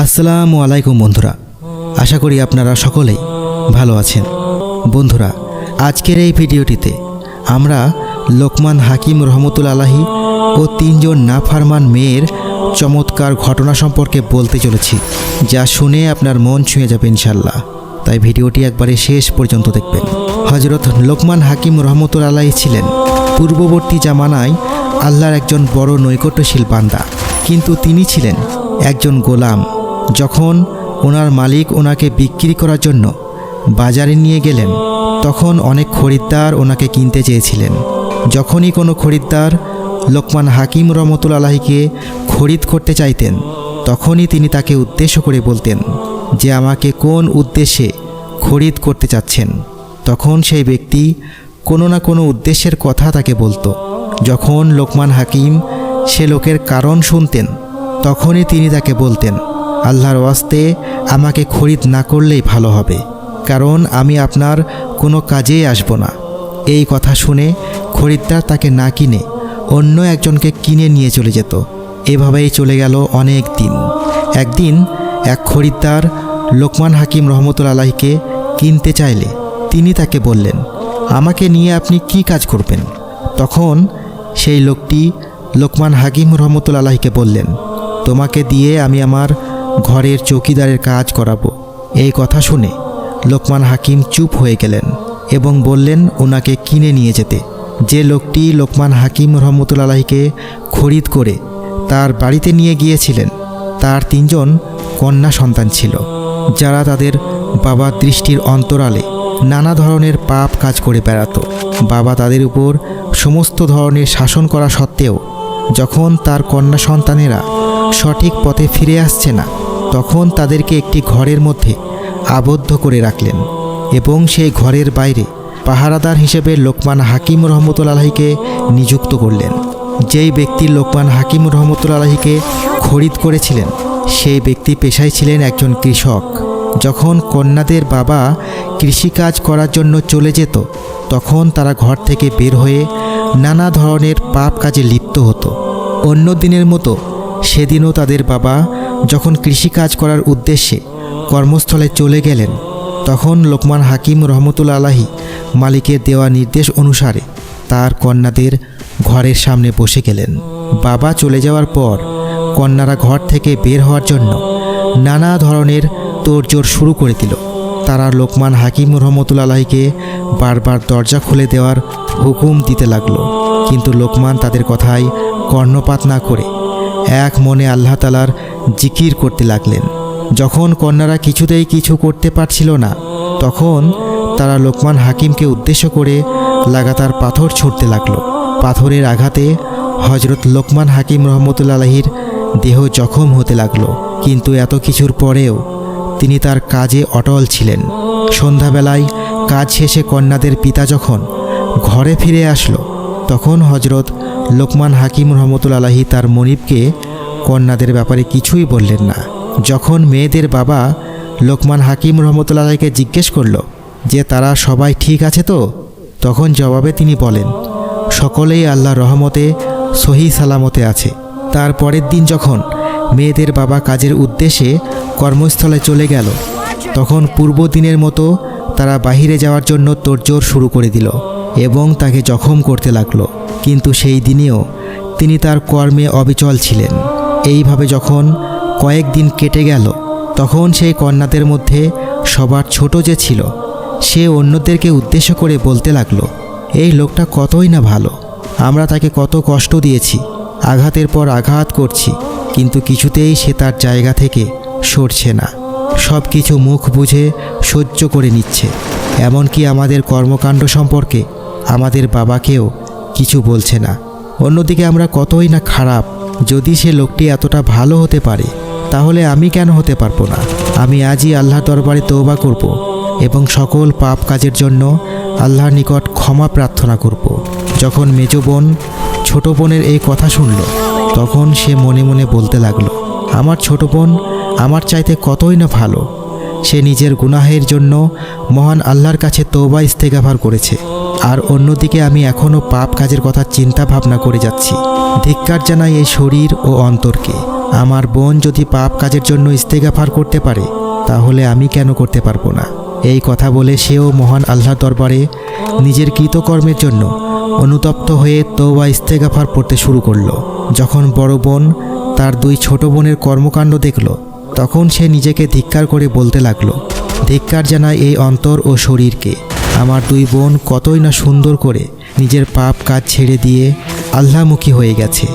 আসসালামু আলাইকুম বন্ধুরা, আশা করি আপনারা সকলেই ভালো আছেন। বন্ধুরা, আজকের এই ভিডিওটিতে আমরা লোকমান হাকিম রহমতুল্লাহ আলাহি ও 3 জন নাফরমান মেয়ের চমৎকার ঘটনা সম্পর্কে বলতে চলেছি, যা শুনে আপনার মন ছুঁয়ে যাবে ইনশাল্লাহ। তাই ভিডিওটি একবারে শেষ পর্যন্ত দেখবেন। হযরত লোকমান হাকিম রহমতুল্লাহ আলাহি ছিলেন পূর্ববর্তী জামানায় আল্লাহর একজন বড় নৈকট্যশীল বান্দা, কিন্তু তিনি ছিলেন একজন গোলাম। যখন ওনার মালিক ওনাকে বিক্রি করার জন্য বাজারে নিয়ে গেলেন, তখন অনেক খরিদ্দার ওনাকে কিনতে চেয়েছিলেন। যখনই কোনো খরিদ্দার লোকমান হাকিম রহমতুল্লাহ আলাহিকে খরিদ করতে চাইতেন, তখনই তিনি তাকে উদ্দেশ্য করে বলতেন যে আমাকে কোন উদ্দেশ্যে খরিদ করতে চাচ্ছেন। তখন সেই ব্যক্তি কোনো না কোনো উদ্দেশ্যের কথা তাকে বলতো। যখন লোকমান হাকিম সে লোকের কারণ শুনতেন, তখনই তিনি তাকে বলতেন, আল্লাহর ওয়াস্তে আমাকে খরিদ না করলেই ভালো হবে, কারণ আমি আপনার কোনো কাজেই আসব না। এই কথা শুনে খরিদ্দার তাকে না কিনে অন্য একজনকে কিনে নিয়ে চলে যেত। এভাবেই চলে গেল অনেক দিন। একদিন এক খরিদ্দার লোকমান হাকিম রহমতুল্লাহ আলাহিকে কিনতে চাইলে তিনি তাকে বললেন, আমাকে নিয়ে আপনি কি কাজ করবেন? তখন সেই লোকটি লোকমান হাকিম রহমতুল্লাহ আলাহিকে বললেন, তোমাকে দিয়ে আমি আমার ঘরের চৌকিদারের কাজ করাবো। এই কথা শুনে লোকমান হাকিম চুপ হয়ে গেলেন এবং বললেন ওনাকে কিনে নিয়ে যেতে। যে লোকটি লোকমান হাকিম রহমতুল্লাহ আলাহিকে খরিদ করে তার বাড়িতে নিয়ে গিয়েছিলেন, তার 3 জন কন্যা সন্তান ছিল, যারা তাদের বাবার দৃষ্টির অন্তরালে নানা ধরনের পাপ কাজ করে বেড়াতো। বাবা তাদের উপর সমস্ত ধরনের শাসন করা সত্ত্বেও যখন তার কন্যা সন্তানেরা সঠিক পথে ফিরে আসছে না, তখন তাদেরকে একটি ঘরের মধ্যে আবদ্ধ করে রাখলেন এবং সেই ঘরের বাইরে পাহারাদার হিসেবে লোকমান হাকিম রহমতুল্লাহ আলাহিকে নিযুক্ত করলেন। যেই ব্যক্তি লোকমান হাকিম রহমতুল্লাহ আলাহিকে খরিদ করেছিলেন, সেই ব্যক্তি পেশায় ছিলেন একজন কৃষক। যখন কন্যাদের বাবা কৃষিকাজ করার জন্য চলে যেত, তখন তারা ঘর থেকে বের হয়ে নানা ধরনের পাপ কাজে লিপ্ত হতো। অন্য দিনের মতো সেদিনও তাদের বাবা যখন কৃষিকাজ করার উদ্দেশ্যে কর্মস্থলে চলে গেলেন, তখন লোকমান হাকিম রহমতুল্লাহ আলাহি মালিকের দেওয়া নির্দেশ অনুসারে তার কন্যাদের ঘরের সামনে বসে গেলেন। বাবা চলে যাওয়ার পর কন্যারা ঘর থেকে বের হওয়ার জন্য নানা ধরনের তোড়জোড় শুরু করে দিল। তারা লোকমান হাকিম রহমতুল্লাহ আলাহিকে বারবার দরজা খুলে দেওয়ার হুকুম দিতে লাগলো, কিন্তু লোকমান তাদের কথায় কর্ণপাত না করে এক মনে আল্লাহ তাআলার জিকির করতে লাগলেন। যখন কন্যারা কিছুতেই কিছু করতে পারছিল না, তখন তারা লোকমান হাকিমকে উদ্দেশ্য করে লাগাতার পাথর ছুঁড়তে লাগলো। পাথরের আঘাতে হযরত লোকমান হাকিম রহমতুল্লাহ আলাহির দেহ জখম হতে লাগলো, কিন্তু এত কিছুর পরেও তিনি তার কাজে অটল ছিলেন। সন্ধ্যাবেলায় কাজ শেষে কন্যাদের পিতা যখন ঘরে ফিরে আসলো, তখন হযরত লোকমান হাকিম রহমতুল্লাহ আলাহি তার মনিবকে কন্যাদের ব্যাপারে কিছুই বললেন না। যখন মেয়েদের বাবা লোকমান হাকিম রহমতুল্লাহ আলাহিকে জিজ্ঞেস করল যে তারা সবাই ঠিক আছে তো, তখন জবাবে তিনি বলেন, সকলেই আল্লাহর রহমতে সহি সালামতে আছে। তার পরের দিন যখন মেয়েদের বাবা কাজের উদ্দেশ্যে কর্মস্থলে চলে গেল, তখন পূর্ব দিনের মতো তারা বাহিরে যাওয়ার জন্য তোড়জোড় শুরু করে দিল এবং তাকে জখম করতে লাগলো, কিন্তু সেই দিনেও তিনি তার কর্মে অবিচল ছিলেন। এইভাবে যখন কয়েকদিন কেটে গেল, তখন সেই কন্যাদের মধ্যে সবার ছোট যে ছিল, সে অন্যদেরকে উদ্দেশ্য করে বলতে লাগলো, এই লোকটা কতই না ভালো, আমরা তাকে কত কষ্ট দিয়েছি, আঘাতের পর আঘাত করছি, কিন্তু কিছুতেই সে তার জায়গা থেকে সরছে না, সব কিছু মুখ বুঝে সহ্য করে নিচ্ছে, এমনকি আমাদের কর্মকাণ্ড সম্পর্কে আমাদের বাবাকেও কিছু বলছে না। অন্যদিকে আমরা কতই না খারাপ, যদি সে লোকটি এতটা ভালো হতে পারে, তাহলে আমি কেন হতে পারবো না? আমি আজই আল্লাহর দরবারে তওবা করব এবং সকল পাপ কাজের জন্য আল্লাহর নিকট ক্ষমা প্রার্থনা করব। যখন মেজ বোন ছোট বোনের এই কথা শুনল, তখন সে মনে মনে বলতে লাগলো, আমার ছোট বোন আমার চাইতে কতই না ভালো, সে নিজের গুনাহের জন্য মহান আল্লাহর কাছে তওবা ইস্তেগফার করেছে, আর অন্যদিকে আমি এখনও পাপ কাজের কথা চিন্তা ভাবনা করে যাচ্ছি। ধিক্কার জানাই এই শরীর ও অন্তরকে। আমার বোন যদি পাপ কাজের জন্য ইস্তেগফার করতে পারে তাহলে আমি কেন করতে পারবো না। এই কথা বলে সেও মহান আল্লাহর দরবারে নিজের কৃতকর্মের জন্য অনুতপ্ত হয়ে তওবা ইস্তেগফার পড়তে শুরু করলো। যখন বড় বোন তার দুই ছোট বোনের কর্মকাণ্ড দেখল, তখন সে নিজেকে ধিক্কার করে বলতে লাগলো, ধিক্কার জানায় এই অন্তর ও শরীরকে। আমার দুই বোন কতই না সুন্দর করে নিজের পাপ কাজ ছেড়ে দিয়ে আল্লাহমুখী হয়ে গেছে।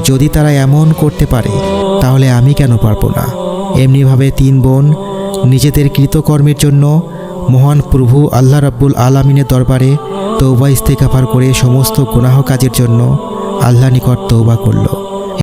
যদি তারা এমন করতে পারে তাহলে আমি কেন পারবো না। এমনিভাবে তিন বোন নিজেদের কৃতকর্মের জন্য মহান প্রভু আল্লাহ রাব্বুল আলামিনের দরবারে তওবা ইস্তেগফার করে সমস্ত গুনাহ কাজের জন্য আল্লাহ নিকট তওবা করলো।